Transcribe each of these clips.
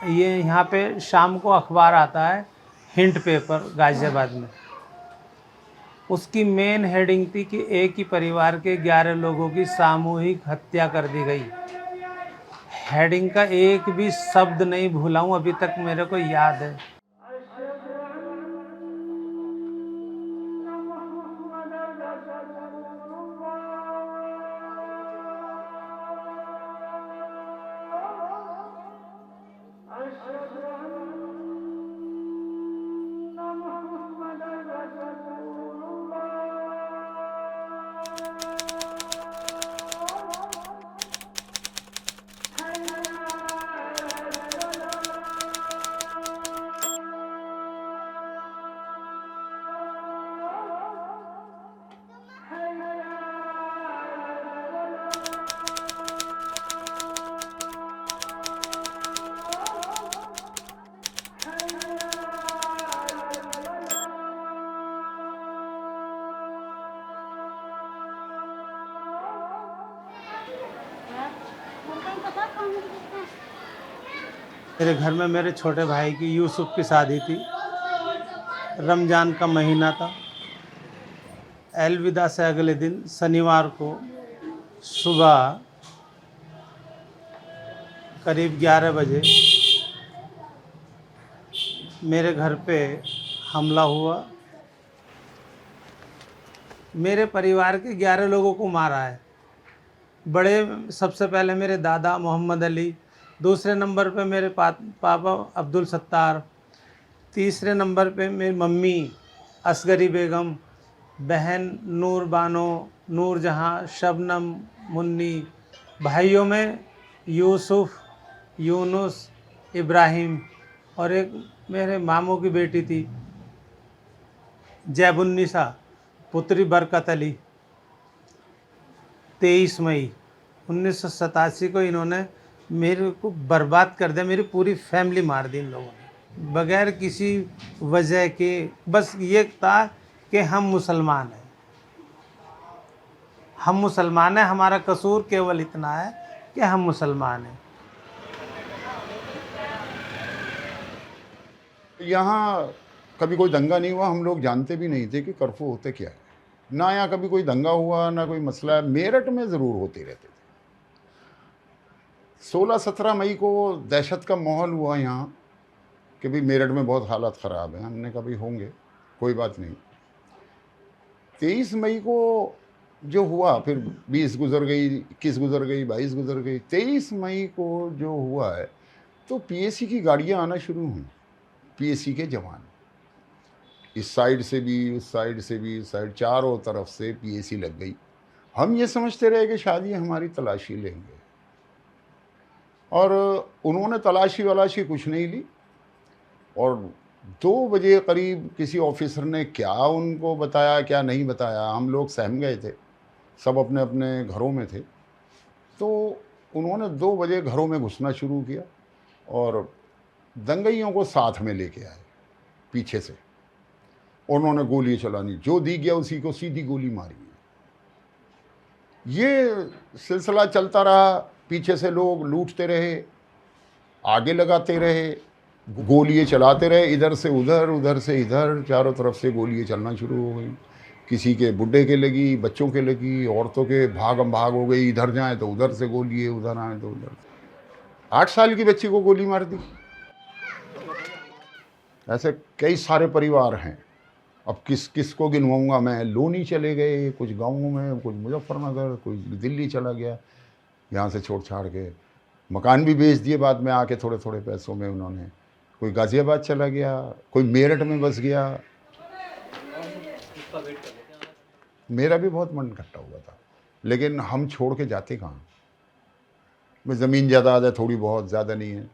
ये यहाँ पे शाम को अखबार आता है, हिंट पेपर गाज़ियाबाद में। उसकी मेन हेडिंग थी कि एक ही परिवार के 11 लोगों की सामूहिक हत्या कर दी गई। हेडिंग का एक भी शब्द नहीं भूला हूँ, अभी तक मेरे को याद है। मेरे घर में मेरे छोटे भाई की यूसुफ की शादी थी। रमज़ान का महीना था। अलविदा से अगले दिन शनिवार को सुबह करीब 11 बजे मेरे घर पे हमला हुआ। मेरे परिवार के 11 लोगों को मारा है। बड़े सबसे पहले मेरे दादा मोहम्मद अली, दूसरे नंबर पे मेरे पापा अब्दुल सत्तार, तीसरे नंबर पे मेरी मम्मी असगरी बेगम, बहन नूर बानो, नूर जहाँ, शबनम, मुन्नी, भाइयों में यूसुफ, यूनुस, इब्राहिम और एक मेरे मामू की बेटी थी जैबुन्निसा, पुत्री बरकत अली। 23 मई 1987 को इन्होंने मेरे को बर्बाद कर दिया। मेरी पूरी फैमिली मार दी इन लोगों ने बगैर किसी वजह के। बस ये था कि हम मुसलमान हैं, हम मुसलमान हैं, हमारा कसूर केवल इतना है कि हम मुसलमान हैं। यहाँ कभी कोई दंगा नहीं हुआ। हम लोग जानते भी नहीं थे कि कर्फ्यू होते क्या है। ना यहाँ कभी कोई दंगा हुआ, ना कोई मसला है। मेरठ में ज़रूर होते रहते थे। 16-17 मई को दहशत का माहौल हुआ यहाँ कि भाई मेरठ में बहुत हालत ख़राब है। हमने कहा भाई होंगे, कोई बात नहीं। 23 मई को जो हुआ, फिर 20 गुजर गई, 21 गुजर गई, 22 गुजर गई। 23 मई को जो हुआ है तो पीएसी की गाड़ियाँ आना शुरू हुई। पीएसी के जवान इस साइड से भी, उस साइड से भी, इस साइड, चारों तरफ से पीएसी लग गई। हम ये समझते रहे कि शायद ये हमारी तलाशी लेंगे, और उन्होंने तलाशी वलाशी कुछ नहीं ली। और 2 बजे करीब किसी ऑफिसर ने क्या उनको बताया, क्या नहीं बताया, हम लोग सहम गए थे, सब अपने अपने घरों में थे। तो उन्होंने 2 बजे घरों में घुसना शुरू किया और दंगइयों को साथ में लेके आए पीछे से। उन्होंने गोली चलानी, जो दी गया उसी को सीधी गोली मारी। ये सिलसिला चलता रहा। पीछे से लोग लूटते रहे, आगे लगाते रहे, गोलियाँ चलाते रहे, इधर से उधर, उधर से इधर, चारों तरफ से गोलियाँ चलना शुरू हो गई। किसी के बुढ़े के लगी, बच्चों के लगी, औरतों के भागम भाग हो गई। इधर जाएं तो उधर से गोली है, उधर आए तो उधर। 8 साल की बच्ची को गोली मार दी। ऐसे कई सारे परिवार हैं। अब किस को गिनवाऊंगा मैं। लोनी चले गए कुछ गाँवों में, कुछ मुजफ्फरनगर, कुछ दिल्ली चला गया, यहाँ से छोड़ छाड़ के। मकान भी बेच दिए बाद में आके थोड़े थोड़े पैसों में उन्होंने। कोई गाज़ियाबाद चला गया, कोई मेरठ में बस गया। मेरा भी बहुत मन इकट्ठा हुआ था, लेकिन हम छोड़ के जाते कहाँ। ज़मीन जायदाद है थोड़ी बहुत, ज़्यादा नहीं है,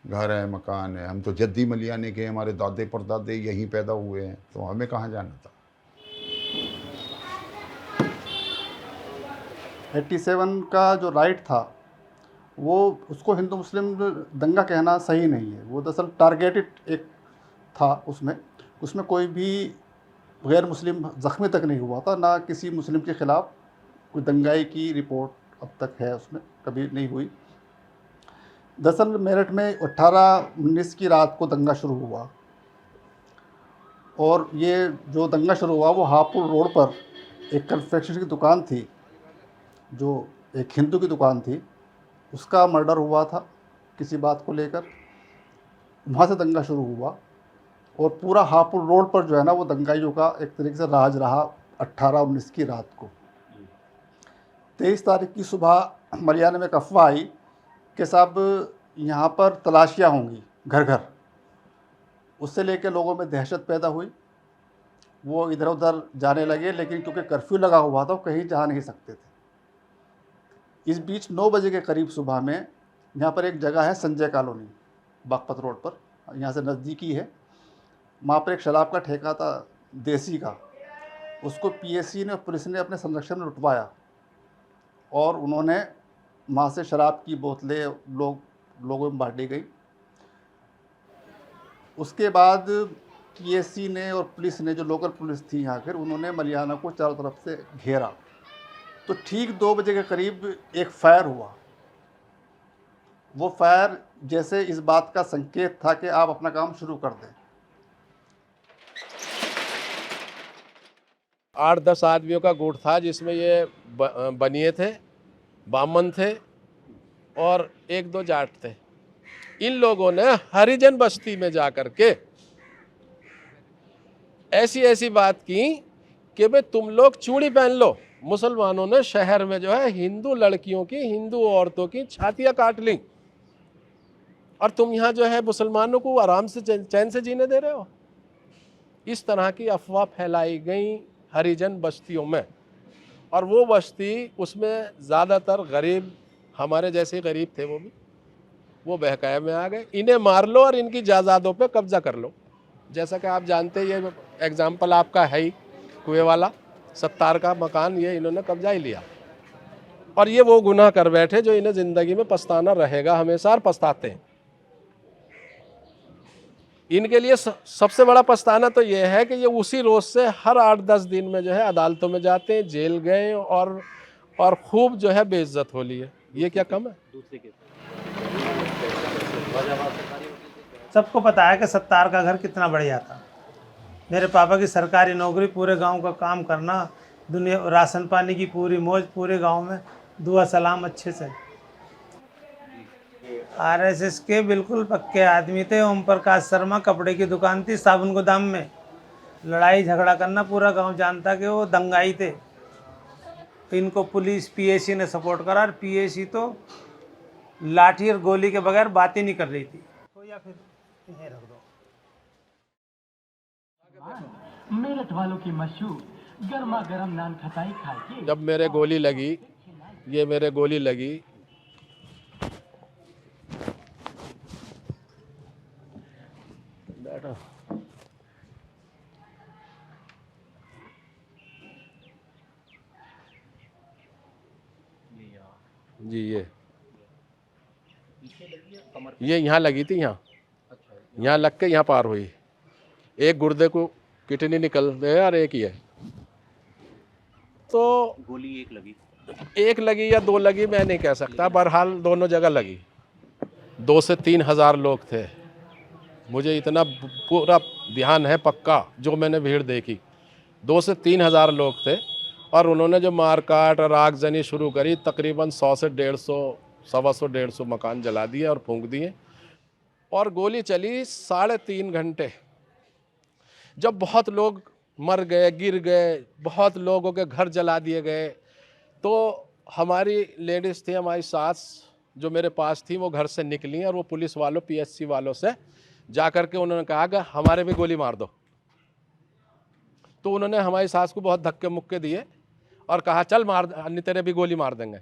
घर है, मकान है। हम तो जद्दी मलियाने के, हमारे दादे परदादे यहीं पैदा हुए हैं, तो हमें कहाँ जाना था। 87 का जो राइट था वो, उसको हिंदू मुस्लिम दंगा कहना सही नहीं है। वो दरअसल टारगेटेड एक था। उसमें कोई भी गैर मुस्लिम ज़ख्मी तक नहीं हुआ था, ना किसी मुस्लिम के ख़िलाफ़ कोई दंगाई की रिपोर्ट अब तक है उसमें, कभी नहीं हुई। दरअसल मेरठ में 18-19 की रात को दंगा शुरू हुआ, और ये जो दंगा शुरू हुआ वो हापुड़ रोड पर एक कन्फेक्शनरी की दुकान थी, जो एक हिंदू की दुकान थी, उसका मर्डर हुआ था किसी बात को लेकर। वहाँ से दंगा शुरू हुआ, और पूरा हापुड़ रोड पर जो है ना वो दंगाइयों का एक तरीके से राज रहा 18-19 की रात को। 23 तारीख की सुबह मलियाना में एक अफवाह आई कि साहब यहाँ पर तलाशियाँ होंगी घर घर। उससे लेकर लोगों में दहशत पैदा हुई, वो इधर उधर जाने लगे, लेकिन क्योंकि कर्फ्यू लगा हुआ था वो कहीं जा नहीं सकते थे। इस बीच 9 बजे के करीब सुबह में यहाँ पर एक जगह है संजय कॉलोनी, बागपत रोड पर, यहाँ से नज़दीकी है। वहाँ पर एक शराब का ठेका था देसी का, उसको पीएससी ने, पुलिस ने अपने संरक्षण में लुटवाया, और उन्होंने वहाँ से शराब की बोतलें लोगों में बांटी गई। उसके बाद पीएससी ने और पुलिस ने, जो लोकल पुलिस थी यहाँ फिर, उन्होंने मलियाना को चारों तरफ से घेरा। तो ठीक 2 बजे के करीब एक फायर हुआ। वो फायर जैसे इस बात का संकेत था कि आप अपना काम शुरू कर दें। 8-10 आदमियों का गुट था, जिसमें ये बनिए थे, बामन थे और 1-2 जाट थे। इन लोगों ने हरिजन बस्ती में जाकर के ऐसी बात की कि भाई तुम लोग चूड़ी पहन लो। मुसलमानों ने शहर में जो है हिंदू लड़कियों की, हिंदू औरतों की छातियां काट ली, और तुम यहाँ जो है मुसलमानों को आराम से चैन से जीने दे रहे हो। इस तरह की अफवाह फैलाई गई हरिजन बस्तियों में, और वो बस्ती, उसमें ज़्यादातर गरीब, हमारे जैसे गरीब थे, वो बहकाए में आ गए। इन्हें मार लो और इनकी जायदादों पे कब्जा कर लो। जैसा कि आप जानते हैं, ये एग्जाम्पल आपका है ही, कुएं वाला 70 का मकान, ये इन्होंने कब्जा ही लिया, और ये वो गुनाह कर बैठे जो इन्हें ज़िंदगी में पछताना रहेगा हमेशा, और पछताते हैं। इनके लिए सबसे बड़ा पछताना तो ये है कि ये उसी रोज से हर 8-10 दिन में जो है अदालतों में जाते हैं, जेल गए, और खूब जो है बेइज्जत हो ली है। ये क्या कम है? सबको पता है कि 70 का घर कितना बढ़िया था। मेरे पापा की सरकारी नौकरी, पूरे गांव का काम करना, दुनिया राशन पानी की पूरी मौज, पूरे गांव में दुआ सलाम अच्छे से। आरएसएस के बिल्कुल पक्के आदमी थे। ओम प्रकाश शर्मा, कपड़े की दुकान थी साबुन गोदाम में, लड़ाई झगड़ा करना, पूरा गांव जानता कि वो दंगाई थे। इनको पुलिस पीएससी ने सपोर्ट करा, और पीएससी तो लाठी और गोली के बगैर बात ही नहीं कर रही थी। तो या फिर इन्हें रख दो। मेरठ वालों की मशहूर गर्मा गर्म नान खटाई खाइए। जब मेरे गोली लगी, ये मेरे गोली लगी, बैठो, जी, ये यहाँ लगी थी, यहाँ लग के यहाँ पार हुई। एक गुर्दे को किडनी निकल गया और एक ही है। तो गोली एक लगी या 2 लगी मैं नहीं कह सकता, बहरहाल दोनों जगह लगी। 2 से 3 हज़ार लोग थे, मुझे इतना पूरा ध्यान है पक्का, जो मैंने भीड़ देखी 2 से 3 हज़ार लोग थे। और उन्होंने जो मार काट और आगजनी शुरू करी, तकरीबन 100 से 150, 125 मकान जला दिए और फूंक दिए। और गोली चली 3.5 घंटे। जब बहुत लोग मर गए, गिर गए, बहुत लोगों के घर जला दिए गए, तो हमारी लेडीज़ थी, हमारी सास जो मेरे पास थी, वो घर से निकली और वो पुलिस वालों, पीएससी वालों से जा कर के उन्होंने कहा कि हमारे भी गोली मार दो। तो उन्होंने हमारी सास को बहुत धक्के मुक्के दिए और कहा चल मार, अन्य तेरे भी गोली मार देंगे।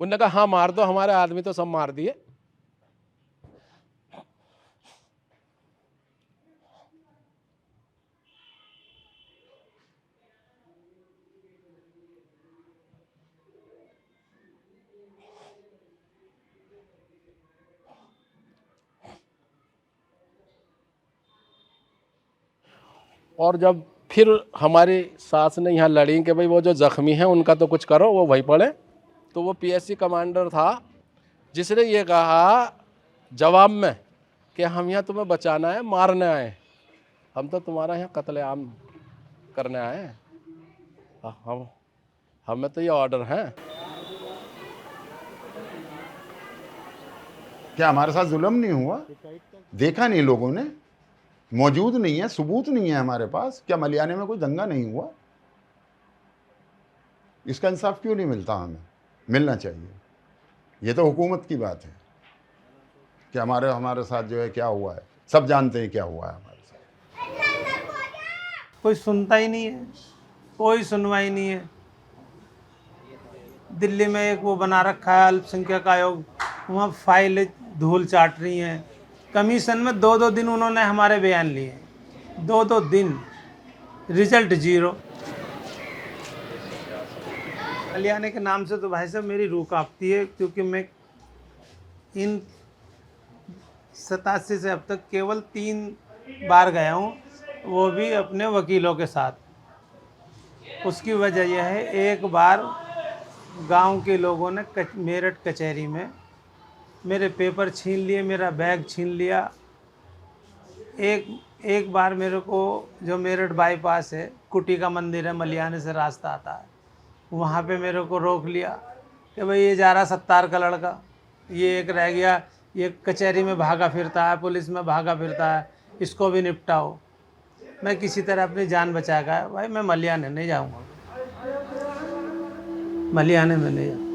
उन्होंने कहा हाँ मार दो, हमारे आदमी तो सब मार दिए। और जब फिर हमारी सास ने यहाँ लड़ी कि भाई वो जो ज़ख्मी हैं उनका तो कुछ करो, वो वहीं पड़े, तो वो पीएससी कमांडर था जिसने ये कहा जवाब में कि हम यहाँ तुम्हें बचाना है, मारने आए, हम तो तुम्हारा यहाँ कत्लेआम करने आए हैं। हमें तो ये ऑर्डर है। क्या हमारे साथ जुल्म नहीं हुआ? देखा नहीं लोगों ने? मौजूद नहीं है, सबूत नहीं है हमारे पास? क्या मलियाने में कोई दंगा नहीं हुआ? इसका इंसाफ क्यों नहीं मिलता हमें? मिलना चाहिए। ये तो हुकूमत की बात है कि हमारे साथ जो है क्या हुआ है, सब जानते हैं क्या हुआ है हमारे साथ। कोई सुनता ही नहीं है, कोई सुनवाई नहीं है। दिल्ली में एक वो बना रखा है अल्पसंख्यक आयोग, वहाँ फाइलें धूल चाट रही हैं। कमीशन में 2-2 दिन उन्होंने हमारे बयान लिए, 2-2 दिन, रिजल्ट 0। मलियाने के नाम से तो भाई साहब मेरी रूह कांपती है, क्योंकि मैं इन 87 से अब तक केवल 3 बार गया हूँ, वो भी अपने वकीलों के साथ। उसकी वजह यह है, एक बार गांव के लोगों ने मेरठ कचहरी में मेरे पेपर छीन लिए, मेरा बैग छीन लिया। एक बार मेरे को, जो मेरठ बाईपास है, कुटी का मंदिर है, मलियाने से रास्ता आता है, वहाँ पे मेरे को रोक लिया कि भाई ये जा रहा सत्तार का लड़का, ये एक रह गया, ये कचहरी में भागा फिरता है, पुलिस में भागा फिरता है, इसको भी निपटाओ। मैं किसी तरह अपनी जान बचा गया। भाई मैं मलियाने नहीं जाऊँगा, मलियाने में नहीं जाऊँगा।